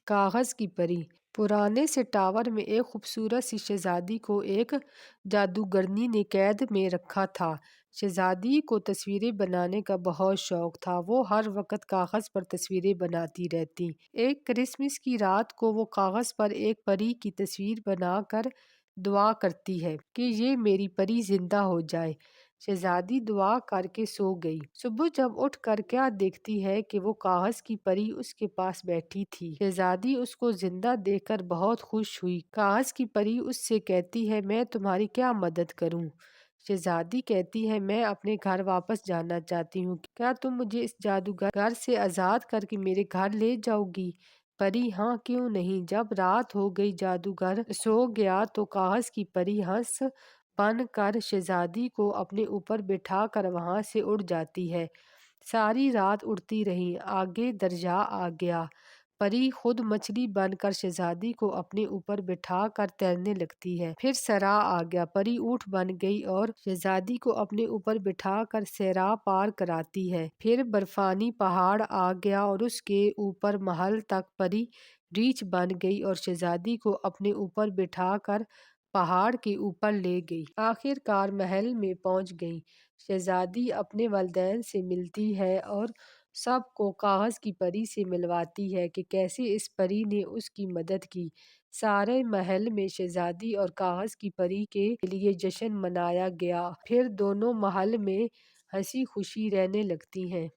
کاغذ کی پری۔ پرانے سے ٹاور میں ایک خوبصورت سی شہزادی کو ایک جادوگرنی نے قید میں رکھا تھا۔ شہزادی کو تصویریں بنانے کا بہت شوق تھا۔ وہ ہر وقت کاغذ پر تصویریں بناتی رہتی۔ ایک کرسمس کی رات کو وہ کاغذ پر ایک پری کی تصویر بنا کر دعا کرتی ہے کہ یہ میری پری زندہ ہو جائے۔ شہزادی دعا کر کے سو گئی۔ صبح جب اٹھ کر کیا دیکھتی ہے کہ وہ کاغذ کی پری اس کے پاس بیٹھی تھی۔ شہزادی اس کو زندہ دیکھ کر بہت خوش ہوئی۔ کاغذ کی پری اس سے کہتی ہے میں تمہاری کیا مدد کروں؟ شہزادی کہتی ہے میں اپنے گھر واپس جانا چاہتی ہوں۔ کیا تم مجھے اس جادوگر سے آزاد کر کے میرے گھر لے جاؤ گی؟ پری ہاں کیوں نہیں۔ جب رات ہو گئی جادوگر سو گیا تو کاغذ کی پری ہنس بن کر شہزادی کو اپنے اوپر بٹھا کر وہاں سے اڑ جاتی ہے۔ ساری رات اڑتی رہی۔ آگے دریا آ گیا۔ پری خود مچھلی بن کر شہزادی کو اپنے اوپر بٹھا کر تیرنے لگتی ہے۔ پھر صحرا آ گیا۔ پری اونٹ بن گئی اور شہزادی کو اپنے اوپر بٹھا کر صحرا پار کراتی ہے۔ پھر برفانی پہاڑ آ گیا اور اس کے اوپر محل تک پری ریچھ بن گئی اور شہزادی کو اپنے اوپر بٹھا کر پہاڑ کے اوپر لے گئی۔ آخر کار محل میں پہنچ گئی۔ شہزادی اپنے والدین سے ملتی ہے اور سب کو کاغذ کی پری سے ملواتی ہے کہ کیسے اس پری نے اس کی مدد کی۔ سارے محل میں شہزادی اور کاغذ کی پری کے لیے جشن منایا گیا۔ پھر دونوں محل میں ہنسی خوشی رہنے لگتی ہیں۔